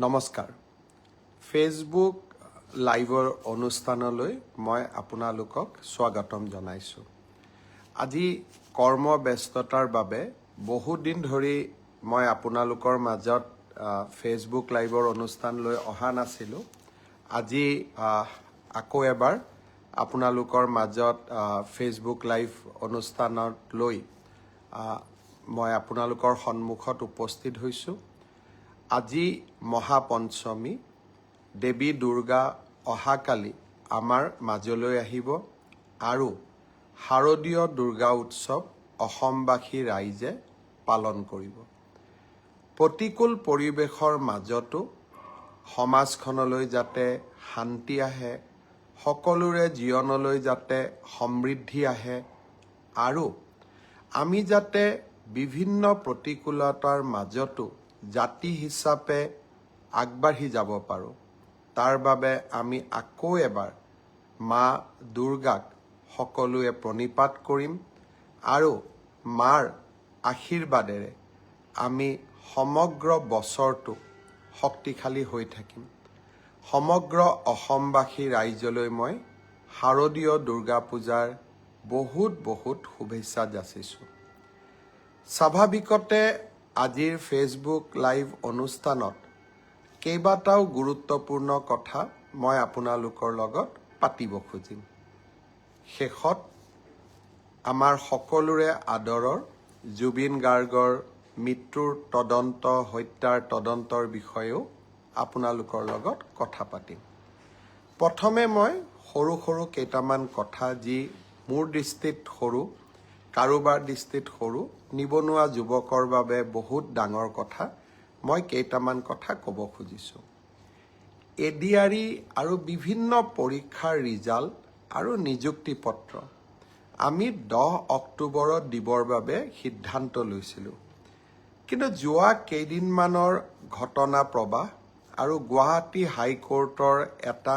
নমস্কাৰ ফেচবুক লাইভৰ অনুষ্ঠানলৈ মই আপোনালোকক স্বাগতম জনাইছো আজি কৰ্মব্যস্ততাৰ বাবে বহু দিন ধৰি মই আপোনালোকৰ মাজত ফেচবুক লাইভৰ অনুষ্ঠান লৈ অহা নাছিলো আজি আকৌ এবাৰ আপোনালোকৰ মাজত ফেচবুক লাইভ অনুষ্ঠানত লৈ মই আপোনালোকৰ সন্মুখত উপস্থিত হৈছো আজি মহাপঞ্চমী দেৱী দুৰ্গা অহাকালি আমাৰ মাজলৈ আহিব আৰু শাৰদীয় দুৰ্গা উৎসৱ অসমবাসী ৰাইজে পালন কৰিব প্ৰতিকূল পৰিৱেশৰ মাজতো সমাজখনলৈ যাতে শান্তি আহে সকলোৰে জীৱনলৈ যাতে সমৃদ্ধি আহে আৰু আমি যাতে বিভিন্ন প্ৰতিকূলতাৰ মাজতো জাতি হিচাপে আগবাঢ়ি যাব পাৰো তাৰ বাবে আমি আকৌ এবাৰ মা দুৰ্গাক সকলোৱে প্ৰণিপাত কৰিম আৰু মাৰ আশীৰ্বাদেৰে আমি সমগ্ৰ বছৰটো শক্তিশালী হৈ থাকিম সমগ্ৰ অসমবাসী ৰাইজলৈ মই শাৰদীয় দুৰ্গা পূজাৰ বহুত শুভেচ্ছা যাচিছো স্বাভাৱিকতে আজিৰ ফেচবুক লাইভ অনুষ্ঠানত কেইবাটাও গুৰুত্বপূৰ্ণ কথা মই আপোনালোকৰ লগত পাতিব খুজিম শেষত আমাৰ সকলোৰে আদৰৰ জুবিন গাৰ্গৰ মৃত্যুৰ তদন্ত হত্যাৰ তদন্তৰ বিষয়েও আপোনালোকৰ লগত কথা পাতিম প্ৰথমে মই সৰু কেইটামান কথা যি মোৰ দৃষ্টিত সৰু কাৰোবাৰ দৃষ্টিত সৰু নিবনুৱা যুৱকৰ বাবে বহুত ডাঙৰ কথা মই কেইটামান কথা ক'ব খুজিছো এডিআৰই আৰু বিভিন্ন পৰীক্ষাৰ ৰিজাল্ট আৰু নিযুক্তি পত্ৰ আমি 10 অক্টোবৰত দিবৰ বাবে সিদ্ধান্ত লৈছিলো কিন্তু যোৱা কেইদিনমানৰ ঘটনা প্ৰবাহ আৰু গুৱাহাটী হাইকোৰ্টৰ এটা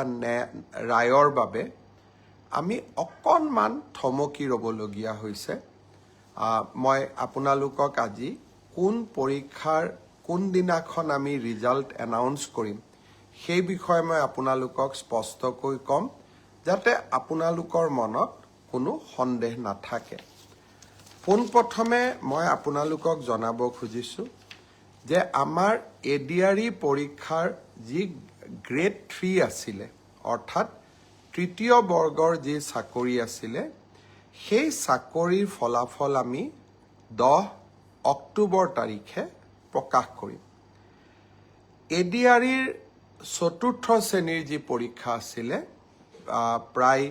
ৰায়ৰ বাবে আমি অকণমান থমকি ৰ'বলগীয়া হৈছে মই আপোনালোকক আজি কোন পৰীক্ষাৰ কোন দিনাখন আমি ৰিজাল্ট এনাউন্স কৰিম সেই বিষয়ে মই আপোনালোকক স্পষ্টকৈ ক'ম যাতে আপোনালোকৰ মনত কোনো সন্দেহ নাথাকে পোনপ্ৰথমে মই আপোনালোকক জনাব খুজিছো যে আমাৰ এডিআৰই পৰীক্ষাৰ যি গ্ৰেড 3 আছিলে অৰ্থাৎ তৃতীয় বৰ্গৰ যি চাকৰি আছিলে সেই চাকৰিৰ ফলাফল আমি 10 অক্টোবৰ তাৰিখে প্ৰকাশ কৰিম এডিআৰইৰ চতুৰ্থ শ্ৰেণীৰ যি পৰীক্ষা আছিলে প্ৰায়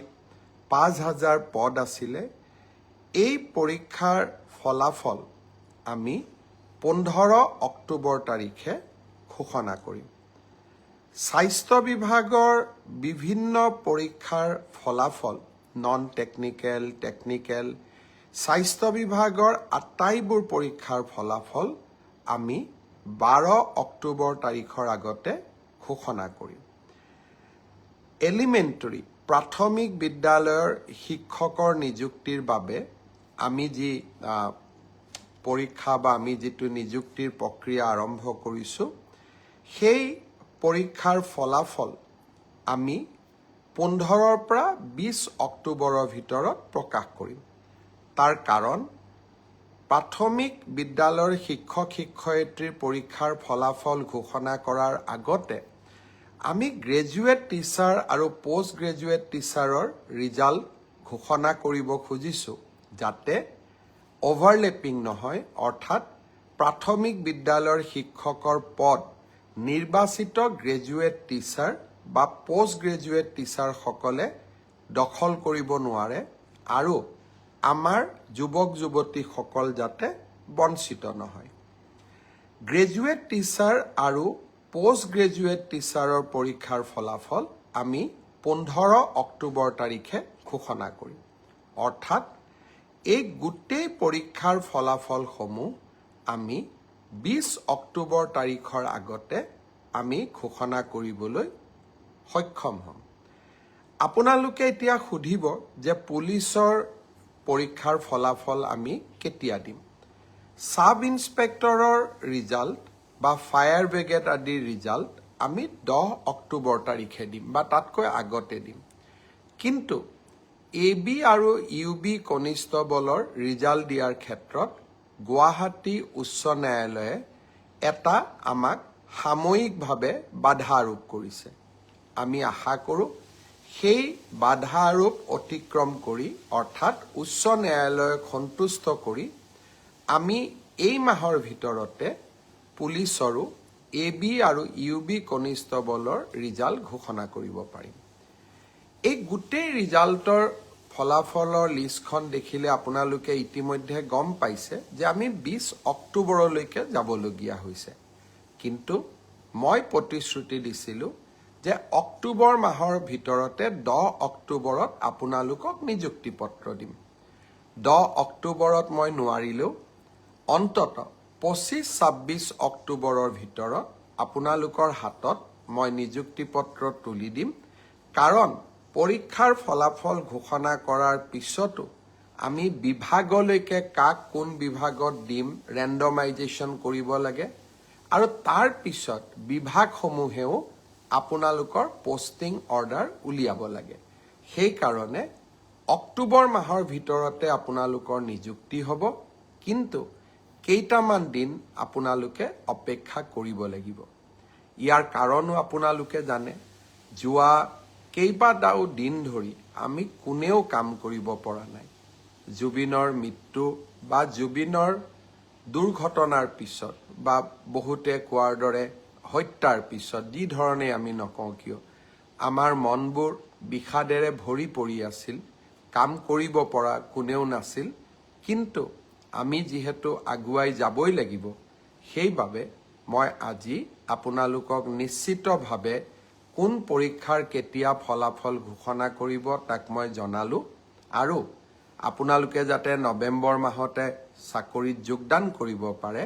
5000 পদ আছিলে এই পৰীক্ষাৰ ফলাফল আমি 15 অক্টোবৰ তাৰিখে ঘোষণা কৰিম স্বাস্থ্য বিভাগৰ বিভিন্ন পৰীক্ষাৰ ফলাফল নন টেকনিক্যাল টেকনিক্যাল স্বাস্থ্য বিভাগৰ আটাইবোৰ পৰীক্ষাৰ ফলাফল আমি 12 অক্টোবৰ তাৰিখৰ আগতে ঘোষণা কৰিম এলিমেণ্টাৰী প্ৰাথমিক বিদ্যালয়ৰ শিক্ষকৰ নিযুক্তিৰ বাবে আমি যি পৰীক্ষা বা আমি যিটো নিযুক্তিৰ প্ৰক্ৰিয়া আৰম্ভ কৰিছো সেই পৰীক্ষাৰ ফলাফল আমি 15ৰ পৰা 20 অক্টোবৰৰ ভিতৰত প্ৰকাশ কৰিম তাৰ কাৰণ প্ৰাথমিক বিদ্যালয়ৰ শিক্ষক শিক্ষয়িত্ৰীৰ পৰীক্ষাৰ ফলাফল ঘোষণা কৰাৰ আগতে আমি গ্ৰেজুৱেট টিচাৰ আৰু পোষ্ট গ্ৰেজুৱেট টিচাৰৰ ৰিজাল্ট ঘোষণা কৰিব খুজিছো যাতে অভাৰলেপিং নহয় অৰ্থাৎ প্ৰাথমিক বিদ্যালয়ৰ শিক্ষকৰ পদ নিৰ্বাচিত গ্ৰেজুৱেট টিচাৰ বা পোষ্ট গ্ৰেজুৱেট টিচাৰ সকলে দখল কৰিব নোৱাৰে আৰু আমাৰ যুৱক যুৱতীসকল যাতে বঞ্চিত নহয় গ্ৰেজুৱেট টিচাৰ আৰু পোষ্ট গ্ৰেজুৱেট টিচাৰৰ পৰীক্ষাৰ ফলাফল আমি 15 অক্টোবৰ তাৰিখে ঘোষণা কৰিম অৰ্থাৎ এই গোটেই পৰীক্ষাৰ ফলাফলসমূহ আমি 20 অক্টোবৰ তাৰিখৰ আগতে আমি ঘোষণা কৰিবলৈ সক্ষম হ'ম আপোনালোকে এতিয়া সুধিব যে পুলিচৰ পৰীক্ষাৰ ফলাফল আমি কেতিয়া দিম সাব ইন্সপেক্টৰৰ ৰিজাল্ট বা ফায়াৰ ব্ৰিগেড আদিৰ ৰিজাল্ট আমি 10 অক্টোবৰ তাৰিখে দিম বা তাতকৈ আগতে দিম। কিন্তু AB আৰু UB কনিষ্টবলৰ ৰিজাল্ট দিয়াৰ ক্ষেত্ৰত গুৱাহাটী উচ্চ ন্যায়ালয়ে এটা আমাক সাময়িকভাৱে বাধা আৰোপ কৰিছে। আমি আশা কৰোঁ সেই বাধা আৰোপ অতিক্ৰম কৰি অৰ্থাৎ উচ্চ ন্যায়ালয়ক সন্তুষ্ট কৰি আমি এই মাহৰ ভিতৰতে পুলিচৰো AB আৰু UB কনিষ্টবলৰ ৰিজাল্ট ঘোষণা কৰিব পাৰিম। এই গোটেই ৰিজাল্টৰ ফলাফলৰ লিষ্টখন দেখিলে আপোনালোকে ইতিমধ্যে গম পাইছে যে আমি 20 অক্টোবৰলৈকে যাবলগীয়া হৈছে। কিন্তু মই প্ৰতিশ্ৰুতি দিছিলোঁ যে অক্টোবৰ মাহৰ ভিতৰতে 10 অক্টোবৰত আপোনালোকক নিযুক্তি পত্ৰ দিম। 10 অক্টোবৰত মই নোৱাৰিলেও অন্তত 25-26 অক্টোবৰৰ ভিতৰত আপোনালোকৰ হাতত মই নিযুক্তি পত্ৰ তুলি দিম। কাৰণ পৰীক্ষাৰ ফলাফল ঘোষণা কৰাৰ পিছতো আমি বিভাগলৈকে কাক কোন বিভাগত দিম ৰেণ্ডমাইজেশ্যন কৰিব লাগে আৰু তাৰ পিছত বিভাগসমূহেও আপোনালোকৰ পোষ্টিং অৰ্ডাৰ উলিয়াব লাগে। সেইকাৰণে অক্টোবৰ মাহৰ ভিতৰতে আপোনালোকৰ নিযুক্তি হ'ব, কিন্তু কেইটামান দিন আপোনালোকে অপেক্ষা কৰিব লাগিব। ইয়াৰ কাৰণো আপোনালোকে জানে, যোৱা কেইবাটাও দিন ধৰি আমি কোনেও কাম কৰিব পৰা নাই। জুবিনৰ মৃত্যু বা জুবিনৰ দুৰ্ঘটনাৰ পিছত বা বহুতে কোৱাৰ দৰে হত্যাৰ পিছত যি ধৰণে আমি নকওঁ কিয় আমাৰ মনবোৰ বিষাদেৰে ভৰি পৰি আছিল, কাম কৰিব পৰা কোনেও নাছিল। কিন্তু আমি যিহেতু আগুৱাই যাবই লাগিব, সেইবাবে মই আজি আপোনালোকক নিশ্চিতভাৱে কোন পৰীক্ষাৰ কেতিয়া ফলাফল ঘোষণা কৰিব তাক মই জনালোঁ আৰু আপোনালোকে যাতে নৱেম্বৰ মাহতে চাকৰিত যোগদান কৰিব পাৰে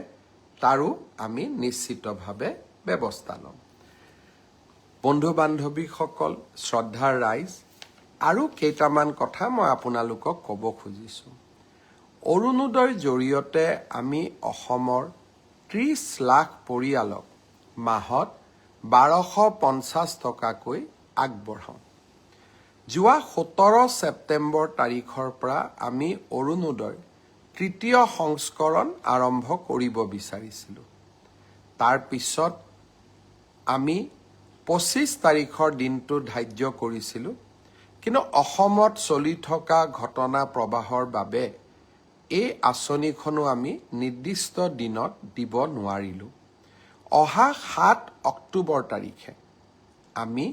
তাৰো আমি নিশ্চিতভাৱে ব্যৱস্থা ল'ম। বন্ধু বান্ধৱীসকল, শ্ৰদ্ধাৰ ৰাইজ, আৰু কেইটামান কথা মই আপোনালোকক ক'ব খুজিছোঁ। অৰুণোদয়ৰ জৰিয়তে আমি অসমৰ 30 লাখ পৰিয়ালক মাহত 1250 টকাকৈ আগবঢ়াওঁ। যোৱা 17 ছেপ্টেম্বৰ তাৰিখৰ পৰা আমি অৰুণোদয়ৰ তৃতীয় সংস্কৰণ আৰম্ভ কৰিব বিচাৰিছিলোঁ। তাৰ পিছত আমি 25 তাৰিখৰ দিনটো ধাৰ্য কৰিছিলোঁ, কিন্তু অসমত চলি থকা ঘটনা প্ৰবাহৰ বাবে এই আঁচনিখনো আমি নিৰ্দিষ্ট দিনত দিব নোৱাৰিলোঁ। অহা 7 অক্টোবৰ তাৰিখে আমি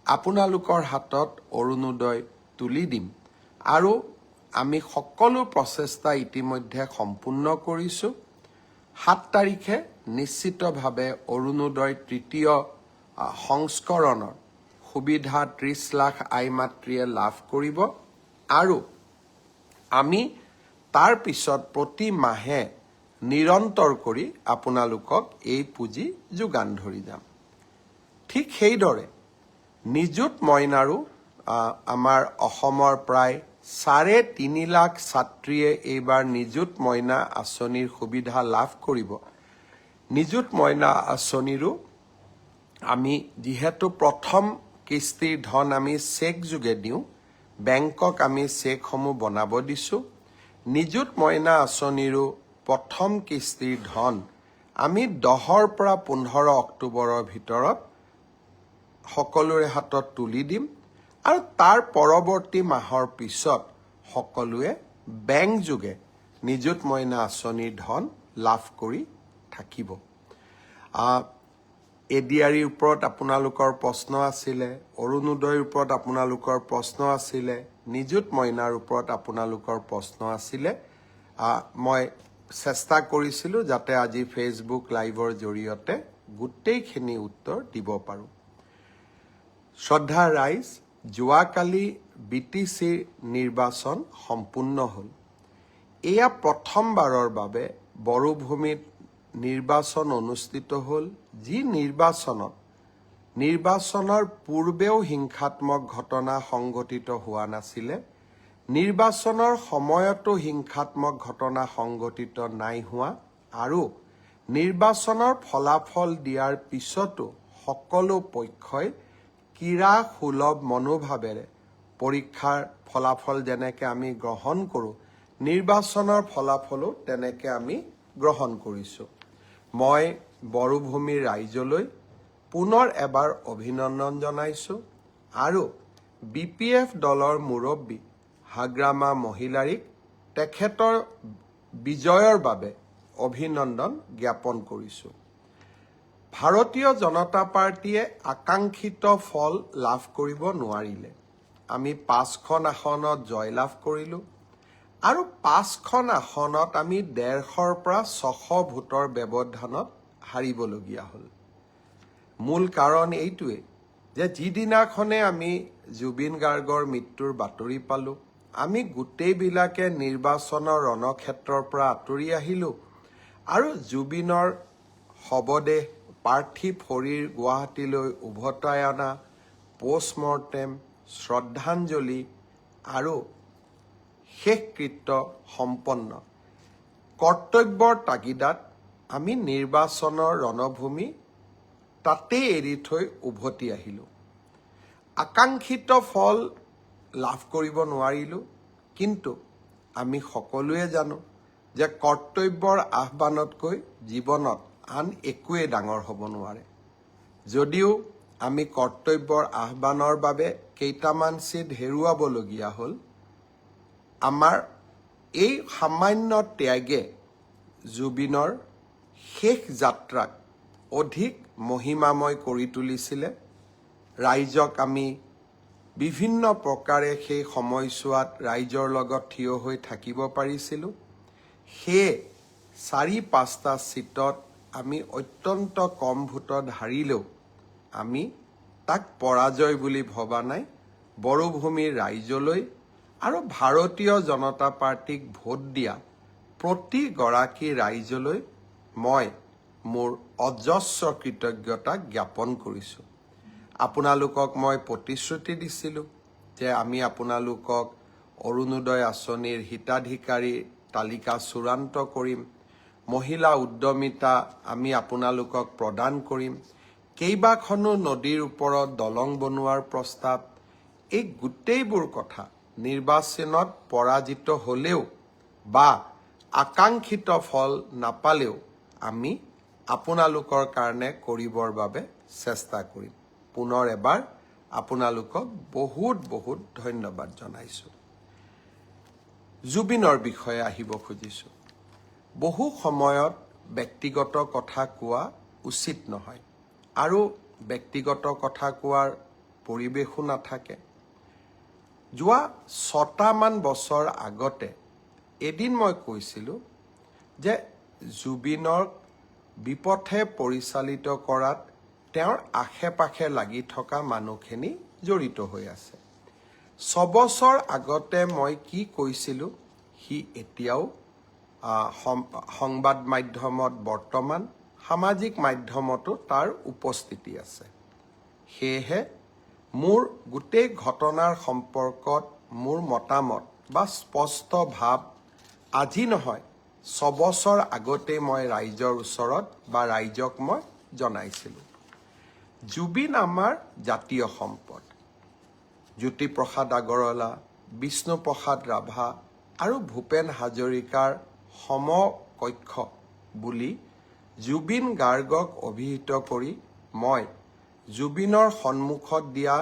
আপোনালোকৰ হাতত অৰুণোদয় তুলি দিম আৰু আমি সকলো প্ৰচেষ্টা ইতিমধ্যে সম্পূৰ্ণ কৰিছোঁ। 7 তাৰিখে নিশ্চিতভাৱে অৰুণোদয় তৃতীয় সংস্কৰণৰ সুবিধা 30 লাখ আই মাতৃয়ে লাভ কৰিব আৰু আমি তাৰ পিছত প্ৰতি মাহে নিৰন্তৰ কৰি আপোনালোকক এই পুঁজি যোগান ধৰি যাম। ঠিক সেইদৰে নিযুত মইনাৰো আমাৰ অসমৰ প্ৰায় 3.5 লাখ ছাত্ৰীয়ে এইবাৰ নিযুত মইনা আঁচনিৰ সুবিধা লাভ কৰিব। নিযুত মইনা আঁচনিৰো আমি যিহেতু প্ৰথম কিস্তিৰ ধন আমি চেক যোগে দিওঁ, বেংকক আমি চেকসমূহ বনাব দিছোঁ। নিযুত মইনা আঁচনিৰো প্ৰথম কিস্তিৰ ধন আমি 10 পৰা 15 অক্টোবৰৰ ভিতৰত সকলোৰে হাতত তুলি দিম আৰু তাৰ পৰৱৰ্তী মাহৰ পিছত সকলোৱে বেংক যোগে নিযুত মইনা আঁচনিৰ ধন লাভ কৰি থাকিব। এডিআৰিৰ ওপৰত আপোনালোকৰ প্ৰশ্ন আছিলে, অৰুণোদয়ৰ ওপৰত আপোনালোকৰ প্ৰশ্ন আছিলে, নিযুত মইনাৰ ওপৰত আপোনালোকৰ প্ৰশ্ন আছিলে। মই চেষ্টা কৰিছিলোঁ যাতে আজি ফেচবুক লাইভৰ জৰিয়তে গোটেইখিনি উত্তৰ দিব পাৰোঁ। শ্ৰদ্ধাৰ ৰাইজ, যোৱাকালি BTCৰ নিৰ্বাচন সম্পূৰ্ণ হ'ল। এয়া প্ৰথমবাৰৰ বাবে বড়োভূমিত নিৰ্বাচন অনুষ্ঠিত হ'ল, যি নিৰ্বাচনৰ পূৰ্বেও হিংসাত্মক ঘটনা সংঘটিত হোৱা নাছিলে, নিৰ্বাচনৰ সময়তো হিংসাত্মক ঘটনা সংঘটিত নাই হোৱা আৰু নিৰ্বাচনৰ ফলাফল দিয়াৰ পিছতো সকলো পক্ষই ক্ৰীড়া সুলভ মনোভাৱেৰে পৰীক্ষাৰ ফলাফল যেনেকৈ আমি গ্ৰহণ কৰোঁ, নিৰ্বাচনৰ ফলাফলো তেনেকৈ আমি গ্ৰহণ কৰিছোঁ। মই বড়োভূমিৰ ৰাইজলৈ পুনৰ এবাৰ অভিনন্দন জনাইছোঁ আৰু BPF দলৰ মুৰব্বী হাগ্ৰামা মহিলাৰীক তেখেতৰ বিজয়ৰ বাবে অভিনন্দন জ্ঞাপন কৰিছোঁ। ভাৰতীয় জনতা পাৰ্টীয়ে আকাংক্ষিত ফল লাভ কৰিব নোৱাৰিলে। আমি 5খন আসনত জয়লাভ কৰিলোঁ আৰু 5খন আসনত আমি 150ৰ পৰা 600 ভোটৰ ব্যৱধানত হাৰিবলগীয়া হ'ল। মূল কাৰণ এইটোৱে যে যিদিনাখনে আমি জুবিন গাৰ্গৰ মৃত্যুৰ বাতৰি পালোঁ, আমি গোটেইবিলাকে নিৰ্বাচনৰ ৰণক্ষেত্ৰৰ পৰা আঁতৰি আহিলোঁ আৰু জুবিনৰ শৱদেহ পাৰ্থিৱ শৰীৰ গুৱাহাটীলৈ উভতাই অনা, পষ্টমৰ্টেম, শ্ৰদ্ধাঞ্জলি আৰু শেষকৃত্য সম্পন্ন কৰ্তব্যৰ তাগিদাত আমি নিৰ্বাচনৰ ৰণভূমি তাতেই এৰি থৈ উভতি আহিলোঁ। আকাংক্ষিত ফল লাভ কৰিব নোৱাৰিলোঁ, কিন্তু আমি সকলোৱে জানো যে কৰ্তব্যৰ আহ্বানতকৈ জীৱনত আন একোৱেই ডাঙৰ হ'ব নোৱাৰে। যদিও আমি কৰ্তব্যৰ আহ্বানৰ বাবে কেইটামান চিট হেৰুৱাবলগীয়া হ'ল, আমাৰ এই সামান্য ত্যাগে জুবিনৰ শেষ যাত্ৰাক অধিক মহিমাময় কৰি তুলিছিলে। ৰাইজক আমি বিভিন্ন প্ৰকাৰে সেই সময়ছোৱাত ৰাইজৰ লগত থিয় হৈ থাকিব পাৰিছিলোঁ। সেয়ে 4-5টা চিটত আমি অত্যন্ত কম ভোটত হাৰিলেও আমি তাক পৰাজয় বুলি ভবা নাই। বড়োভূমিৰ ৰাইজলৈ আৰু ভাৰতীয় জনতা পাৰ্টীক ভোট দিয়া প্ৰতিগৰাকী ৰাইজলৈ মই মোৰ অজস্ৰ কৃতজ্ঞতা জ্ঞাপন কৰিছোঁ। আপোনালোকক মই প্ৰতিশ্ৰুতি দিছিলোঁ যে আমি আপোনালোকক অৰুণোদয় আঁচনিৰ হিতাধিকাৰী তালিকা চূড়ান্ত কৰিম, মহিলা উদ্যমিতা আমি আপোনালোকক প্ৰদান কৰিম, কেইবাখনো নদীৰ ওপৰত দলং বনোৱাৰ প্ৰস্তাৱ, এই গোটেইবোৰ কথা নিৰ্বাচনত পৰাজিত হ'লেও বা আকাংক্ষিত ফল নাপালেও আমি আপোনালোকৰ কাৰণে কৰিবৰ বাবে চেষ্টা কৰিম। পুনৰ এবাৰ আপোনালোকক বহুত বহুত ধন্যবাদ জনাইছোঁ। জুবিনৰ বিষয়ে আহিব খুজিছোঁ। বহু সময়ত ব্যক্তিগত কথা কোৱা উচিত নহয় আৰু ব্যক্তিগত কথা কোৱাৰ পৰিৱেশো নাথাকে। যোৱা 6টামান বছৰ আগতে এদিন মই কৈছিলোঁ যে জুবিনক বিপথে পৰিচালিত কৰাত তেওঁৰ আশে-পাশে লাগি থকা মানুহখিনি জড়িত হৈ আছে। 6 বছৰ আগতে মই কি কৈছিলোঁ সি এতিয়াও সংবাদ মাধ্যমত বৰ্তমান সামাজিক মাধ্যমতো তাৰ উপস্থিতি আছে। সেয়েহে মোৰ গোটেই ঘটনাৰ সম্পৰ্কত মোৰ মতামত বা স্পষ্ট ভাৱ আজি নহয়, 6 বছৰ আগতেই মই ৰাইজৰ ওচৰত বা ৰাইজক মই জনাইছিলোঁ। জুবিন আমাৰ জাতীয় সম্পদ। জ্যোতিপ্ৰসাদ আগৰৱালা, বিষ্ণুপ্ৰসাদ ৰাভা আৰু ভূপেন হাজৰিকাৰ সমকক্ষ বুলি জুবিন গাৰ্গক অভিহিত কৰি মই জুবিনৰ সন্মুখত দিয়া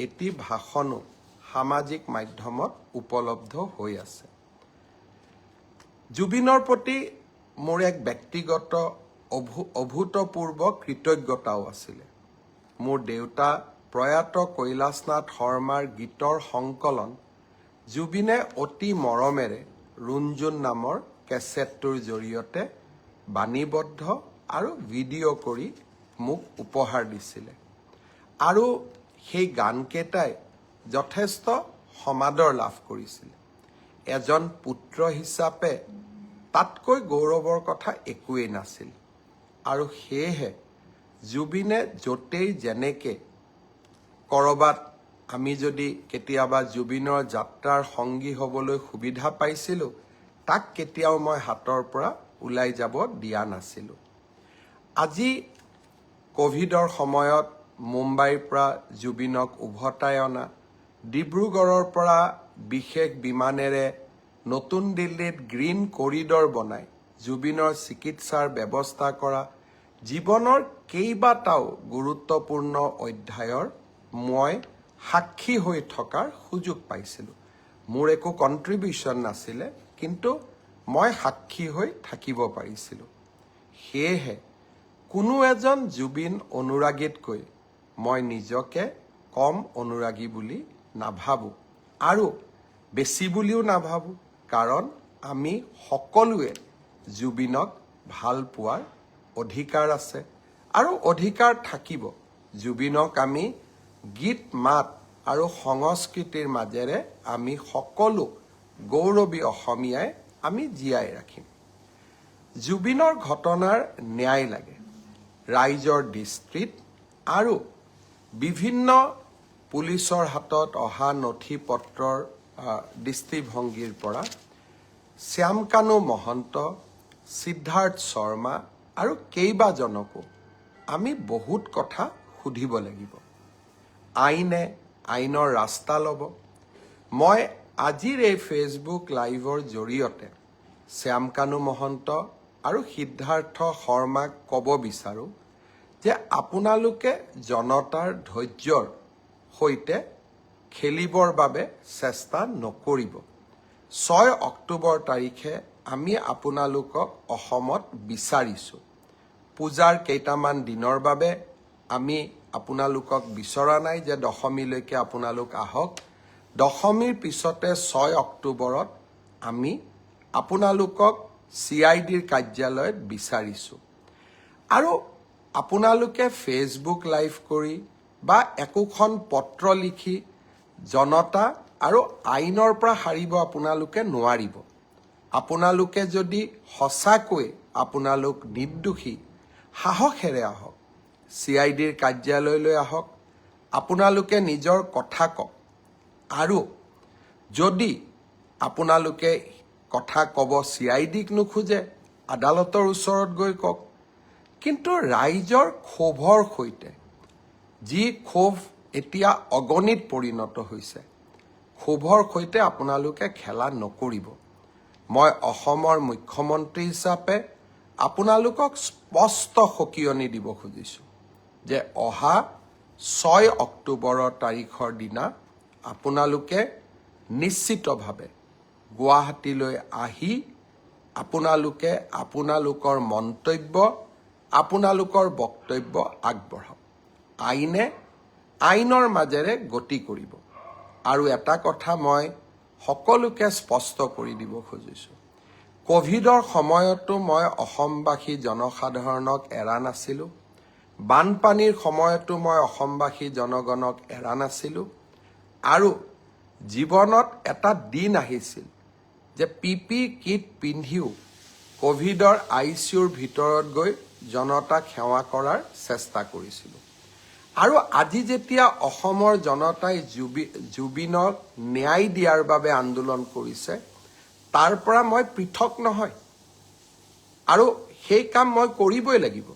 এটি ভাষণো সামাজিক মাধ্যমত উপলব্ধ হৈ আছে। জুবিনৰ প্ৰতি মোৰ এক ব্যক্তিগত অভূতপূৰ্ব কৃতজ্ঞতাও আছিলে। মোৰ দেউতা প্ৰয়াত কৈলাশনাথ শৰ্মাৰ গীতৰ সংকলন জুবিনে অতি মৰমেৰে ৰুণজুন নামৰ কেছেটটোৰ জৰিয়তে বাণীবদ্ধ আৰু ভিডিঅ' কৰি মোক উপহাৰ দিছিলে আৰু সেই গানকেইটাই যথেষ্ট সমাদৰ লাভ কৰিছিল। এজন পুত্ৰ হিচাপে তাতকৈ গৌৰৱৰ কথা একোৱেই নাছিল আৰু সেয়েহে জুবিনে য'তেই যেনেকে ক'ৰবাত আমি যদি কেতিয়াবা জুবিনৰ যাত্ৰাৰ সংগী হ'বলৈ সুবিধা পাইছিলোঁ, তাক কেতিয়াও মই হাতৰ পৰা ওলাই যাব দিয়া নাছিলোঁ। আজি কোভিডৰ সময়ত মুম্বাইৰ পৰা জুবিনক উভতাই অনা, ডিব্ৰুগড়ৰ পৰা বিশেষ বিমানেৰে নতুন দিল্লীত গ্ৰীণ কৰিডৰ বনাই জুবিনৰ চিকিৎসাৰ ব্যৱস্থা কৰা, জীৱনৰ কেইবাটাও গুৰুত্বপূৰ্ণ অধ্যায়ৰ মই সাক্ষী হৈ থকাৰ সুযোগ পাইছিলোঁ। মোৰ একো কণ্ট্ৰিবিউশ্যন নাছিলে, কিন্তু মই সাক্ষী হৈ থাকিব পাৰিছিলোঁ। সেয়েহে কোনো এজন জুবিন অনুৰাগীতকৈ মই নিজকে কম অনুৰাগী বুলি নাভাবোঁ আৰু বেছি বুলিও নাভাবোঁ, কাৰণ আমি সকলোৱে জুবিনক ভাল পোৱাৰ অধিকাৰ আছে আৰু অধিকাৰ থাকিব। জুবিনক আমি গীত মাত আৰু সংস্কৃতিৰ মাজেৰে আমি সকলো গৌৰৱী অসমীয়াই আমি জীয়াই ৰাখিম। জুবিনৰ ঘটনাৰ ন্যায় লাগে। ৰাইজৰ দৃষ্টিত আৰু বিভিন্ন পুলিচৰ হাতত অহা নথি পত্ৰৰ দৃষ্টিভংগীৰ পৰা শ্যামকানু মহন্ত, সিদ্ধাৰ্থ শৰ্মা আৰু কেইবাজনকো আমি বহুত কথা সুধিব লাগিব। আইনে আইনৰ ৰাস্তা ল'ব। মই আজিৰ এই ফেচবুক লাইভৰ জৰিয়তে শ্যামকানু মহন্ত আৰু সিদ্ধাৰ্থ শৰ্মাক ক'ব বিচাৰোঁ যে আপোনালোকে জনতাৰ ধৈৰ্যৰ সৈতে খেলিবৰ বাবে চেষ্টা নকৰিব। 6 অক্টোবৰ তাৰিখে আমি আপোনালোকক অসমত বিচাৰিছোঁ। পূজাৰ কেইটামান দিনৰ বাবে আমি আপোনালোকক বিচৰা নাই যে দশমীলৈকে আপোনালোক আহক। দশমীৰ পিছতে 6 অক্টোবৰত আমি আপোনালোকক CIDৰ কাৰ্যালয়ত বিচাৰিছোঁ। আৰু আপোনালোকে ফেচবুক লাইভ কৰি বা একোখন পত্ৰ লিখি জনতা আৰু আইনৰ পৰা সাৰিব আপোনালোকে নোৱাৰিব। আপোনালোকে যদি সঁচাকৈ আপোনালোক নিৰ্দোষী, সাহসেৰে আহক, CIDৰ কাৰ্যালয়লৈ আহক, আপোনালোকে নিজৰ কথা কওক। আৰু যদি আপোনালোকে কথা ক'ব CIDক নোখোজে, আদালতৰ ওচৰত গৈ কওক। কিন্তু ৰাইজৰ ক্ষোভৰ সৈতে, যি ক্ষোভ এতিয়া অগণিত পৰিণত হৈছে, ক্ষোভৰ সৈতে আপোনালোকে খেলা নকৰিব। মই অসমৰ মুখ্যমন্ত্ৰী হিচাপে আপোনালোকক স্পষ্ট সকিয়নি দিব খুজিছোঁ যে অহা 6 অক্টোবৰৰ তাৰিখৰ দিনা আপোনালোকে নিশ্চিতভাৱে গুৱাহাটীলৈ আহি আপোনালোকে আপোনালোকৰ মন্তব্য, আপোনালোকৰ বক্তব্য আগবঢ়াওক। আইনে আইনৰ মাজেৰে গতি কৰিব। আৰু এটা কথা মই সকলোকে স্পষ্ট কৰি দিব খুজিছোঁ, কোভিডৰ সময়তো মই অসমবাসী জনসাধাৰণক এৰা নাছিলোঁ। বানপানীৰ সময়তো মই অসমবাসী জনগণক এৰা নাছিলোঁ। আৰু জীৱনত এটা দিন আহিছিল যে PPE কিট পিন্ধিও কোভিডৰ ICUৰ ভিতৰত গৈ জনতাক সেৱা কৰাৰ চেষ্টা কৰিছিলোঁ। আৰু আজি যেতিয়া অসমৰ জনতাই জুবিনক ন্যায় দিয়াৰ বাবে আন্দোলন কৰিছে, তাৰ পৰা মই পৃথক নহয়। আৰু সেই কাম মই কৰিবই লাগিব।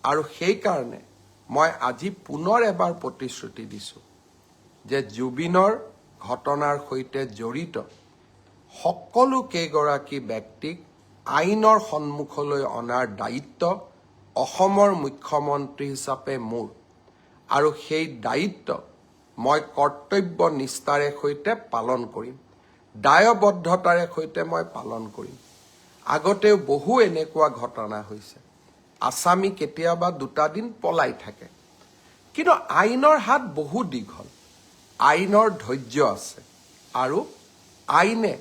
আৰু সেইকাৰণে মই আজি পুনৰ এবাৰ প্ৰতিশ্ৰুতি দিছোঁ যে জুবিনৰ ঘটনাৰ সৈতে জড়িত সকলো কেইগৰাকী ব্যক্তিক আইনৰ সন্মুখলৈ অনাৰ দায়িত্ব অসমৰ মুখ্যমন্ত্ৰী হিচাপে মোৰ। আৰু সেই দায়িত্ব মই কৰ্তব্য নিষ্ঠাৰে সৈতে পালন কৰিম, দায়বদ্ধতাৰে সৈতে মই পালন কৰিম। আগতেও বহু এনেকুৱা ঘটনা হৈছে। আসামী কেতিয়াবা 2টা দিন পলাই থাকে, কিন্তু আইনৰ হাত বহু দীঘল, আইনৰ ধৈৰ্য আছে। আৰু আইনে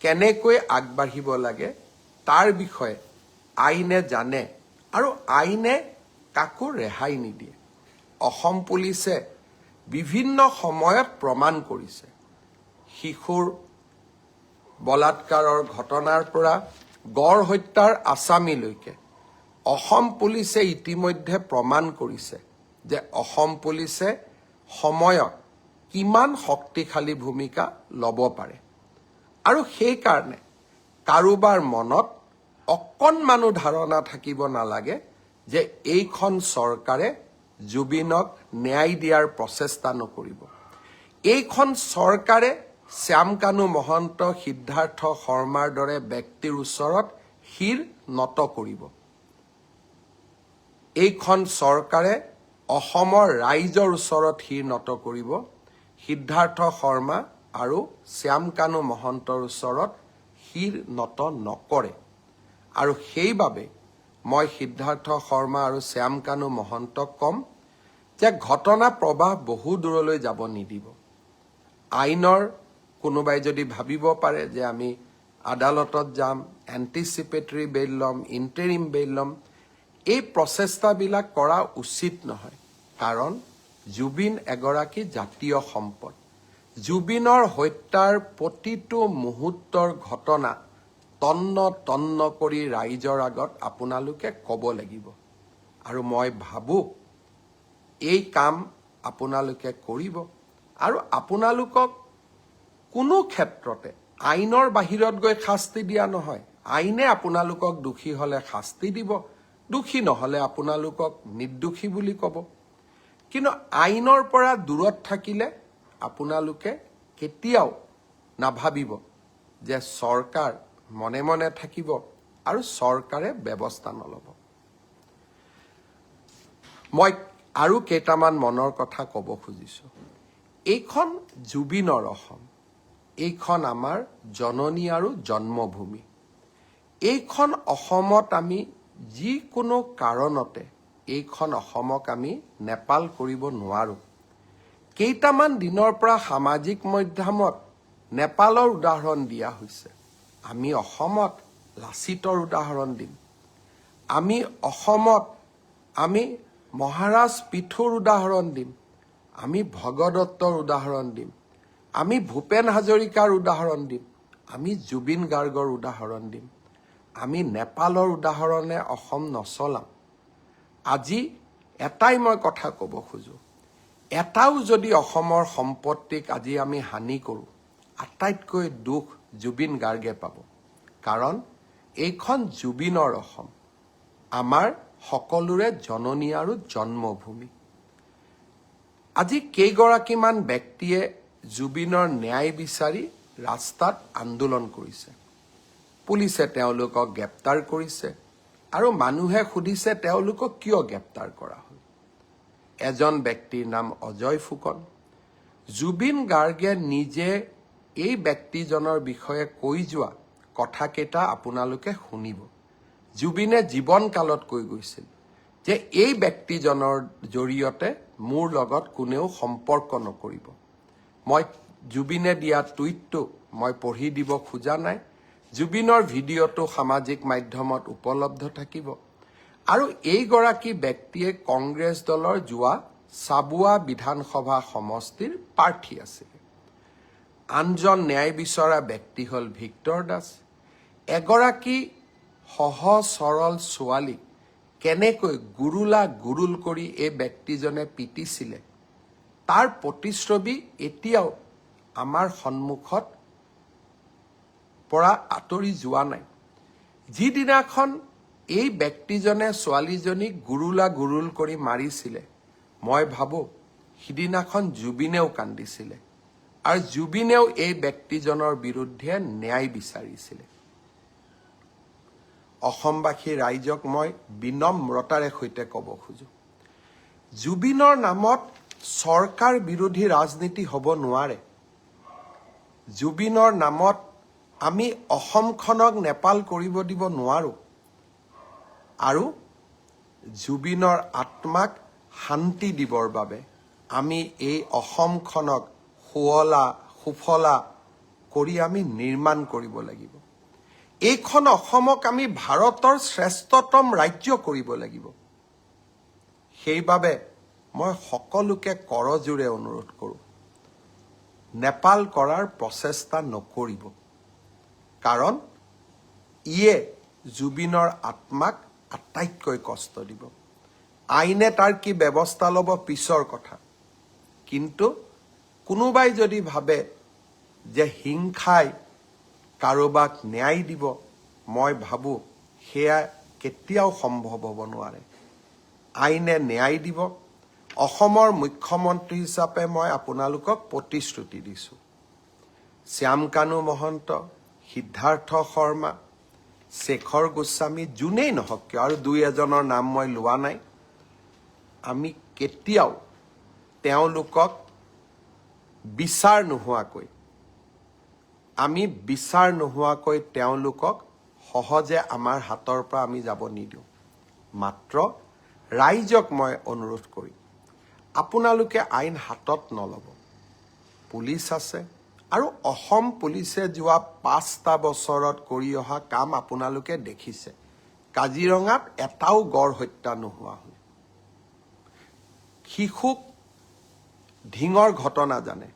কেনেকৈ আগবাঢ়িব লাগে তাৰ বিষয়ে আইনে জানে, আৰু আইনে কাকো ৰেহাই নিদিয়ে। অসম পুলিচে বিভিন্ন সময়ত প্ৰমাণ কৰিছে, শিশুৰ বলাৎকাৰৰ ঘটনাৰ পৰা গড় হত্যাৰ আসামীলৈকে অসম পুলিচে ইতিমধ্যে প্ৰমাণ কৰিছে যে অসম পুলিচে সময়ত কিমান শক্তিশালী ভূমিকা ল'ব পাৰে। আৰু সেইকাৰণে কাৰোবাৰ মনত অকণমানো ধাৰণা থাকিব নালাগে যে এইখন চৰকাৰে জুবিনক ন্যায় দিয়াৰ প্ৰচেষ্টা নকৰিব। এইখন চৰকাৰে শ্যাম কানু মহন্ত, সিদ্ধাৰ্থ শৰ্মাৰ দৰে ব্যক্তিৰ ওচৰত শিৰ নত কৰিব। এইখন চৰকাৰে অসমৰ ৰাইজৰ ওচৰত শিৰ নত কৰিব। সিদ্ধাৰ্থ শৰ্মা আৰু শ্যাম কানু মহন্তৰ ওচৰত শিৰ নত নকৰে। আৰু সেইবাবে মই সিদ্ধাৰ্থ শৰ্মা আৰু শ্যাম কানু মহন্তক ক'ম যে ঘটনা প্ৰবাহ বহু দূৰলৈ যাব নিদিব। আইনৰ কোনোবাই যদি ভাবিব পাৰে যে আমি আদালতত যাম, এণ্টিচিপেটৰী বেইল ল'ম, ইণ্টাৰিম বেইল ল'ম, এই প্ৰচেষ্টাবিলাক কৰা উচিত নহয়। কাৰণ জুবিন এগৰাকী জাতীয় সম্পদ। জুবিনৰ হত্যাৰ প্ৰতিটো মুহূৰ্তৰ ঘটনা তন্ন তন্ন কৰি ৰাইজৰ আগত আপোনালোকে ক'ব লাগিব। আৰু মই ভাবোঁ এই কাম আপোনালোকে কৰিব। আৰু আপোনালোকক কোনো ক্ষেত্ৰতে আইনৰ বাহিৰত গৈ শাস্তি দিয়া নহয়। আইনে আপোনালোকক দোষী হ'লে শাস্তি দিব, দোষী নহ'লে আপোনালোকক নিৰ্দোষী বুলি ক'ব। কিন্তু আইনৰ পৰা দূৰত থাকিলে আপোনালোকে কেতিয়াও নাভাবিব যে চৰকাৰ মনে মনে থাকিব আৰু চৰকাৰে ব্যৱস্থা নল'ব। মই আৰু কেইটামান মনৰ কথা ক'ব খুজিছোঁ। এইখন জুবিনৰ অসম, এইখন আমাৰ জননী আৰু জন্মভূমি। এইখন অসমত আমি যিকোনো কাৰণতে এইখন অসমক আমি নেপাল কৰিব নোৱাৰোঁ। কেইটামান দিনৰ পৰা সামাজিক মাধ্যমত নেপালৰ উদাহৰণ দিয়া হৈছে। আমি অসমত লাচিতৰ উদাহৰণ দিম। আমি অসমত আমি মহাৰাজ পিথুৰ উদাহৰণ দিম। আমি ভগদত্তৰ উদাহৰণ দিম। আমি ভূপেন হাজৰিকাৰ উদাহৰণ দিম। আমি জুবিন গাৰ্গৰ উদাহৰণ দিম। আমি নেপালৰ উদাহৰণে অসম নচলাম। আজি এটাই মই কথা ক'ব খোজোঁ, এটাও যদি অসমৰ সম্পত্তিক আজি আমি হানি কৰোঁ, আটাইতকৈ দুখ জুবিন গাৰ্গে পাব। কাৰণ এইখন জুবিনৰ অসম, আমাৰ সকলোৰে জননী আৰু জন্মভূমি। আজি কেইগৰাকীমান ব্যক্তিয়ে জুবিনৰ ন্যায় বিচাৰি ৰাস্তাত আন্দোলন কৰিছে। পুলিচে তেওঁলোকক গ্ৰেপ্তাৰ কৰিছে আৰু মানুহে সুধিছে তেওঁলোকক কিয় গ্ৰেপ্তাৰ কৰা হ'ল। এজন ব্যক্তিৰ নাম অজয় ফুকন। জুবিন গাৰ্গে নিজে এই ব্যক্তিজনৰ বিষয়ে কৈ যোৱা কথাকেইটা আপোনালোকে শুনিব। জুবিনে জীৱনকালত কৈ গৈছিল যে এই ব্যক্তিজনৰ জৰিয়তে মোৰ লগত কোনেও সম্পৰ্ক নকৰিব। মই জুবিনে দিয়া টুইটটো মই পঢ়ি দিব খোজা নাই। জুবিনৰ ভিডিঅ'টো সামাজিক মাধ্যমত উপলব্ধ থাকিব। আৰু এইগৰাকী ব্যক্তিয়ে কংগ্ৰেছ দলৰ যোৱা চাবুৱা বিধানসভা সমষ্টিৰ প্ৰাৰ্থী আছিল। আনজন ন্যায় বিচৰা ব্যক্তি হ'ল ভিক্টৰ দাস। এগৰাকী সহজ সৰল ছোৱালীক কেনেকৈ গুৰুল কৰি এই ব্যক্তিজনে পিটিছিলে তাৰ প্ৰতিচ্ছবি এতিয়াও আমাৰ সন্মুখত পৰা আঁতৰি যোৱা নাই। যিদিনাখন এই ব্যক্তিজনে ছোৱালীজনীক গুৰুল কৰি মাৰিছিলে, মই ভাবোঁ সিদিনাখন জুবিনেও কান্দিছিলে আৰু জুবিনেও এই ব্যক্তিজনৰ বিৰুদ্ধে ন্যায় বিচাৰিছিলে। অসমবাসী ৰাইজক মই বিনম্ৰতাৰে সৈতে ক'ব খোজোঁ, জুবিনৰ নামত চৰকাৰ বিৰোধী ৰাজনীতি হ'ব নোৱাৰে। জুবিনৰ নামত আমি অসমখনক নেপাল কৰিব দিব নোৱাৰোঁ। আৰু জুবিনৰ আত্মাক শান্তি দিবৰ বাবে আমি এই অসমখনক সুফলা কৰি আমি নিৰ্মাণ কৰিব লাগিব। এইখন অসমক আমি ভাৰতৰ শ্ৰেষ্ঠতম ৰাজ্য কৰিব লাগিব। সেইবাবে মই সকলোকে কৰজোৰে অনুৰোধ কৰোঁ, নেপাল কৰাৰ প্ৰচেষ্টা নকৰিব। কাৰণ ইয়ে জুবিনৰ আত্মাক আটাইতকৈ কষ্ট দিব। আইনে তাৰ কি ব্যৱস্থা ল'ব পিছৰ কথা। কিন্তু কোনোবাই যদি ভাবে যে হিংসাই কাৰোবাক ন্যায় দিব, মই ভাবোঁ সেয়া কেতিয়াও সম্ভৱ হ'ব নোৱাৰে। আইনে ন্যায় দিব। অসমৰ মুখ্যমন্ত্ৰী হিচাপে মই আপোনালোকক প্ৰতিশ্ৰুতি দিছোঁ। শ্যামকানু মহন্ত, সিদ্ধাৰ্থ শৰ্মা, শেখৰ গোস্বামী, যোনেই নহওক কিয়, আৰু দুই এজনৰ নাম মই লোৱা নাই, আমি কেতিয়াও তেওঁলোকক বিচাৰ নোহোৱাকৈ তেওঁলোকক সহজে আমাৰ হাতৰ পৰা আমি যাব নিদিওঁ। মাত্ৰ ৰাইজক মই অনুৰোধ কৰিম, আপোনালোকে আইন হাতত নল'ব। পুলিচ আছে, আৰু অসম পুলিচে যোৱা 5টা বছৰত কৰি অহা কাম আপোনালোকে দেখিছে। কাজিৰঙাত এটাও গড় হত্যা নোহোৱা হ'ল। শিশুক ঢিঙৰ ঘটনা জানে,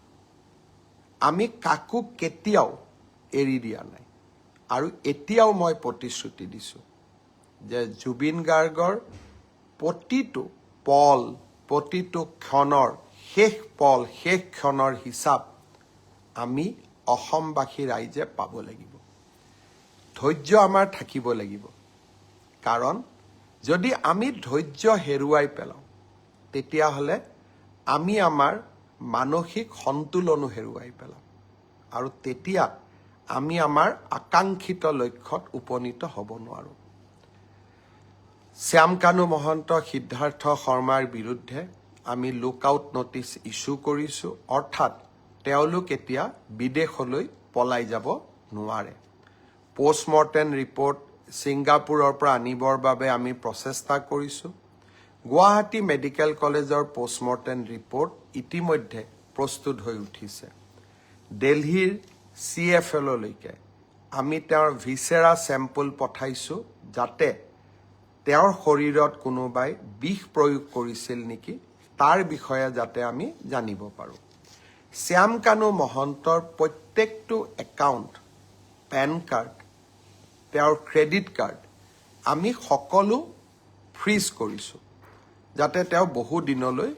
আমি কাকো কেতিয়াও এৰি দিয়া নাই। আৰু এতিয়াও মই প্ৰতিশ্ৰুতি দিছোঁ যে জুবিন গাৰ্গৰ প্ৰতিটো পল, প্ৰতিটো ক্ষণৰ শেষ ক্ষণৰ হিচাপ আমি অসমবাসী ৰাইজে পাব লাগিব। ধৈৰ্য আমাৰ থাকিব লাগিব, কাৰণ যদি আমি ধৈৰ্য হেৰুৱাই পেলাওঁ তেতিয়াহ'লে আমি আমাৰ মানসিক সন্তুলনো হেৰুৱাই পেলাম, আৰু তেতিয়া আমি আমাৰ আকাংক্ষিত লক্ষ্যত উপনীত হ'ব নোৱাৰোঁ। শ্যামকানু মহন্ত, সিদ্ধাৰ্থ শৰ্মাৰ বিৰুদ্ধে আমি লুকআউট নটিচ ইছ্যু কৰিছোঁ, অৰ্থাৎ তেওঁলোক এতিয়া বিদেশলৈ পলাই যাব নোৱাৰে। পষ্টমৰ্টেম ৰিপৰ্ট ছিংগাপুৰৰ পৰা আনিবৰ বাবে আমি প্ৰচেষ্টা কৰিছোঁ। গুৱাহাটী মেডিকেল কলেজৰ পষ্টমৰ্টেম ৰিপৰ্ট ইতিমধ্যে প্ৰস্তুত হৈ উঠিছে। দিল্লীৰ CFLলৈকে আমি তেওঁৰ ভিছেৰা চেম্পল পঠাইছোঁ, যাতে তেওঁৰ শৰীৰত কোনোবাই বিষ প্ৰয়োগ কৰিছিল নেকি তাৰ বিষয়ে যাতে আমি জানিব পাৰোঁ। শ্যামকানু মহন্তৰ প্ৰত্যেকটো একাউণ্ট, পেন কাৰ্ড, তেওঁৰ ক্ৰেডিট কাৰ্ড আমি সকলো ফ্ৰিজ কৰিছোঁ, যাতে তেওঁ বহু দিনলৈ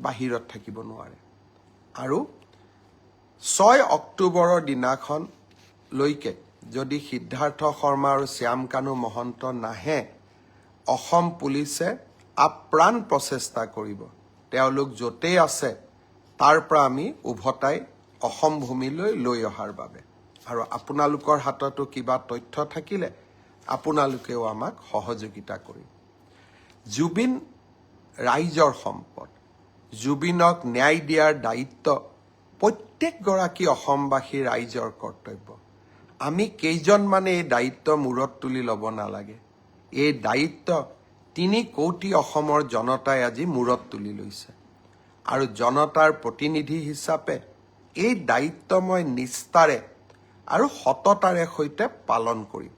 বাহিৰত থাকিব নোৱাৰে। আৰু 6 অক্টোবৰৰ দিনাখনলৈকে যদি সিদ্ধাৰ্থ শৰ্মা আৰু শ্যামকানু মহন্ত নাহে, অসম পুলিচে আপ্ৰাণ প্ৰচেষ্টা কৰিব তেওঁলোক য'তেই আছে তাৰ পৰা আমি উভতাই অসম ভূমিলৈ লৈ অহাৰ বাবে। আৰু আপোনালোকৰ হাততো কিবা তথ্য থাকিলে আপোনালোকেও আমাক সহযোগিতা কৰিব। জুবিন ৰাইজৰ সম্পদ। জুবিনক ন্যায় দিয়াৰ দায়িত্ব প্ৰত্যেকগৰাকী অসমবাসী ৰাইজৰ কৰ্তব্য। আমি কেইজনমানে এই দায়িত্ব মূৰত তুলি ল'ব নালাগে। এই দায়িত্ব 3 কোটি অসমৰ জনতাই আজি মূৰত তুলি লৈছে, আৰু জনতাৰ প্ৰতিনিধি হিচাপে এই দায়িত্ব মই নিষ্ঠাৰে আৰু সততাৰে সৈতে পালন কৰিম।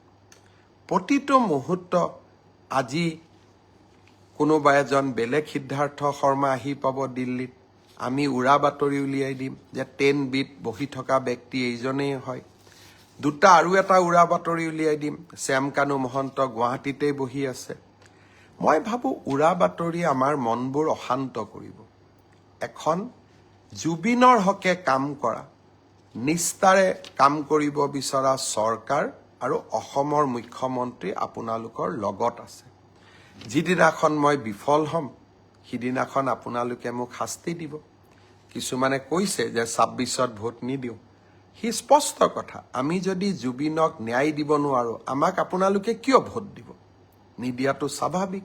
প্ৰতিটো মুহূৰ্ত আজি কোনোবা এজন বেলেগ সিদ্ধাৰ্থ শৰ্মা আহি পাব দিল্লীত, আমি উৰা বাতৰি উলিয়াই দিম যে 10Bত বহি থকা ব্যক্তি এইজনেই হয়। আৰু এটা উৰা বাতৰি উলিয়াই দিম, শ্যামকানু মহন্ত গুৱাহাটীতেই বহি আছে। মই ভাবোঁ উৰা বাতৰি আমাৰ মনবোৰ অশান্ত কৰিব। এখন জুবিনৰ হকে কাম কৰা, নিষ্ঠাৰে কাম কৰিব বিচৰা চৰকাৰ আৰু অসমৰ মুখ্যমন্ত্ৰী আপোনালোকৰ লগত আছে। যিদিনাখন মই বিফল হ'ম, সিদিনাখন আপোনালোকে মোক শাস্তি দিব। কিছুমানে কৈছে যে 26ত ভোট নিদিওঁ। সি স্পষ্ট কথা, আমি যদি জুবিনক ন্যায় দিব নোৱাৰোঁ, আমাক আপোনালোকে কিয় ভোট দিব? নিদিয়াটো স্বাভাৱিক,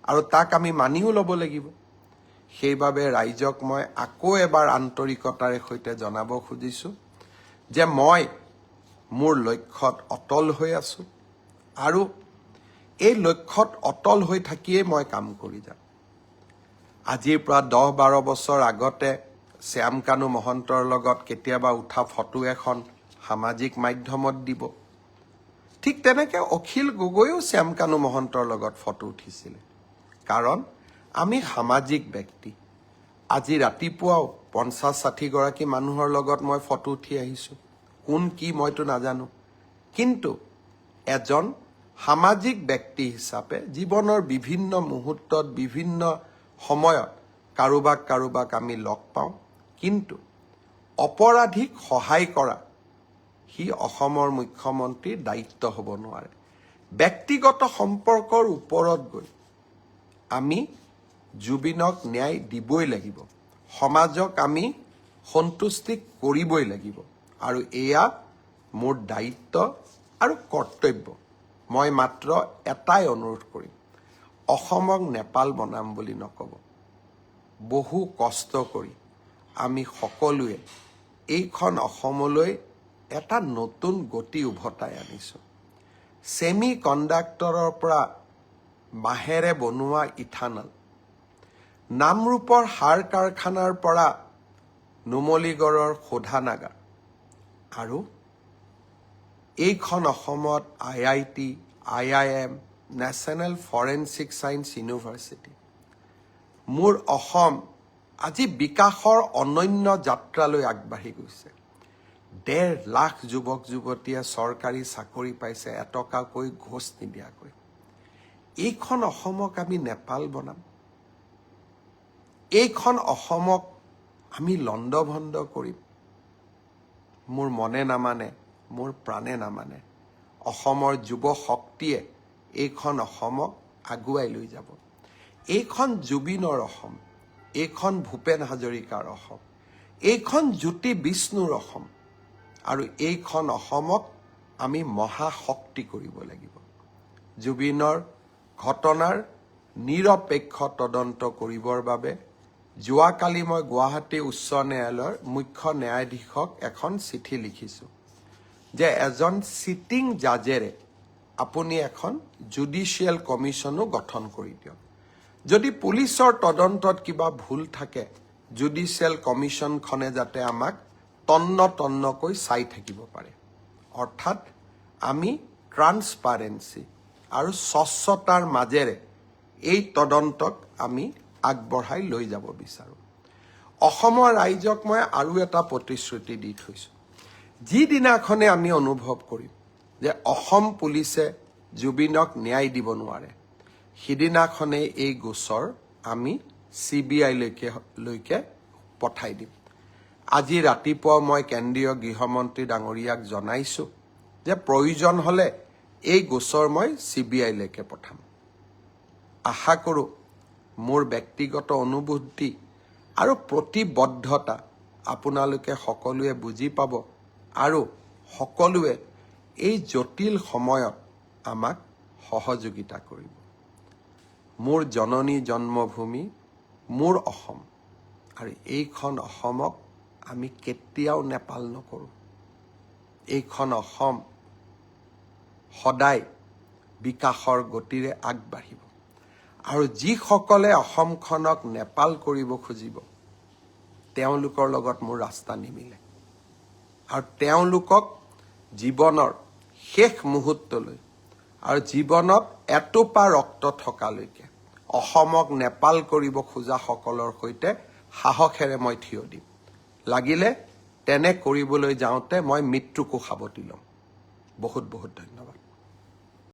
আৰু তাক আমি মানিও ল'ব লাগিব। সেইবাবে ৰাইজক মই আকৌ এবাৰ আন্তৰিকতাৰে সৈতে জনাব খুজিছোঁ যে মই মোৰ লক্ষ্যত অটল হৈ আছোঁ, আৰু এই লক্ষ্যত অটল হৈ থাকিয়েই মই কাম কৰি যাম। আজিৰ পৰা 10-12 বছৰ আগতে শ্যামকানু মহন্তৰ লগত কেতিয়াবা উঠা ফটো এখন সামাজিক মাধ্যমত দিব। ঠিক তেনেকৈ অখিল গগৈও শ্যামকানু মহন্তৰ লগত ফটো উঠিছিলে, কাৰণ আমি সামাজিক ব্যক্তি। আজি ৰাতিপুৱাও 50-60 গৰাকী মানুহৰ লগত মই ফটো উঠি আহিছোঁ। কোন কি মইতো নাজানো, কিন্তু এজন সামাজিক ব্যক্তি হিচাপে জীৱনৰ বিভিন্ন মুহূৰ্তত, বিভিন্ন সময়ত কাৰোবাক আমি লগ পাওঁ, কিন্তু অপৰাধীক সহায় কৰা সি অসমৰ মুখ্যমন্ত্ৰীৰ দায়িত্ব হ'ব নোৱাৰে। ব্যক্তিগত সম্পৰ্কৰ ওপৰত গৈ আমি জুবিনক ন্যায় দিবই লাগিব, সমাজক আমি সন্তুষ্টি কৰিবই লাগিব, আৰু এয়া মোৰ দায়িত্ব আৰু কৰ্তব্য। মই মাত্ৰ এটাই অনুৰোধ কৰিম, অসমক নেপাল বনাম বুলি নক'ব। বহু কষ্ট কৰি আমি সকলোৱে এইখন অসমলৈ এটা নতুন গতি উভতাই আনিছোঁ। ছেমি কণ্ডাক্টৰৰ পৰা বাঁহেৰে বনোৱা ইথানল, নামৰূপৰ সাৰ কাৰখানাৰ পৰা নুমলীগড়ৰ শোধানাগাৰ, আৰু এইখন অসমত IIT, IIM, national forensic science university. মোৰ অসম আজি বিকাশৰ অনন্য যাত্ৰালৈ আগবাঢ়ি গৈছে। 1.5 লাখ যুৱক যুৱতীয়ে চৰকাৰী চাকৰি পাইছে এটকাকৈ ঘোচ নিদিয়াকৈ। এইখন অসমক আমি নেপাল বনাম, এইখন অসমক আমি লণ্ডভণ্ড কৰিম। মোৰ মনে নামানে, মোৰ প্ৰাণে নামানে। অসমৰ যুৱ শক্তিয়ে এইখন অসমক আগুৱাই লৈ যাব। এইখন জুবিনৰ অসম, এইখন ভূপেন হাজৰিকাৰ অসম, এইখন জ্যোতি বিষ্ণুৰ অসম, আৰু এইখন অসমক আমি মহাশক্তি কৰিব লাগিব। জুবিনৰ ঘটনাৰ নিৰপেক্ষ তদন্ত কৰিবৰ বাবে যোৱাকালি মই গুৱাহাটী উচ্চ ন্যায়ালয়ৰ মুখ্য ন্যায়াধীশক এখন চিঠি লিখিছোঁ যে এজন চিটিং জাজেৰে আপুনি এখন জুডিচিয়েল কমিশ্যনো গঠন কৰি দিয়ক। যদি পুলিচৰ তদন্তত কিবা ভুল থাকে, জুডিচিয়েল কমিশ্যনখনে যাতে আমাক তন্ন তন্নকৈ চাই থাকিব পাৰে। অৰ্থাৎ আমি ট্ৰান্সপাৰেঞ্চি আৰু স্বচ্ছতাৰ মাজেৰে এই তদন্তক আমি আগবঢ়াই লৈ যাব বিচাৰোঁ। অসমৰ ৰাইজক মই আৰু এটা প্ৰতিশ্ৰুতি দি থৈছোঁ। যিদিনাখনে আমি অনুভৱ কৰিম যে অসম পুলিচে জুবিনক ন্যায় দিব নোৱাৰে, সিদিনাখনেই এই গোচৰ আমি CBI লৈকে পঠাই দিম। আজি ৰাতিপুৱা মই কেন্দ্ৰীয় গৃহমন্ত্ৰী ডাঙৰীয়াক জনাইছোঁ যে প্ৰয়োজন হ'লে এই গোচৰ মই CBI লৈকে পঠাম। আশা কৰোঁ মোৰ ব্যক্তিগত অনুভূতি আৰু প্ৰতিবদ্ধতা আপোনালোকে সকলোৱে বুজি পাব, আৰু সকলোৱে এই জটিল সময়ত আমাক সহযোগিতা কৰিব। মোৰ জননী জন্মভূমি মোৰ অসম, আৰু এইখন অসমক আমি কেতিয়াও নেপাল নকৰোঁ। এইখন অসম সদায় বিকাশৰ গতিৰে আগবাঢ়িব, আৰু যিসকলে অসমখনক নেপাল কৰিব খুজিব তেওঁলোকৰ লগত মোৰ ৰাস্তা নিমিলে, আৰু তেওঁলোকক জীৱনৰ শেষ মুহূৰ্তলৈ আৰু জীৱনত এটোপা ৰক্ত থকালৈকে অসমক নেপাল কৰিব খোজাসকলৰ সৈতে সাহসেৰে মই থিয় দিম। লাগিলে তেনে কৰিবলৈ যাওঁতে মই মৃত্যুকো সাৱটি ল'ম। বহুত বহুত ধন্যবাদ।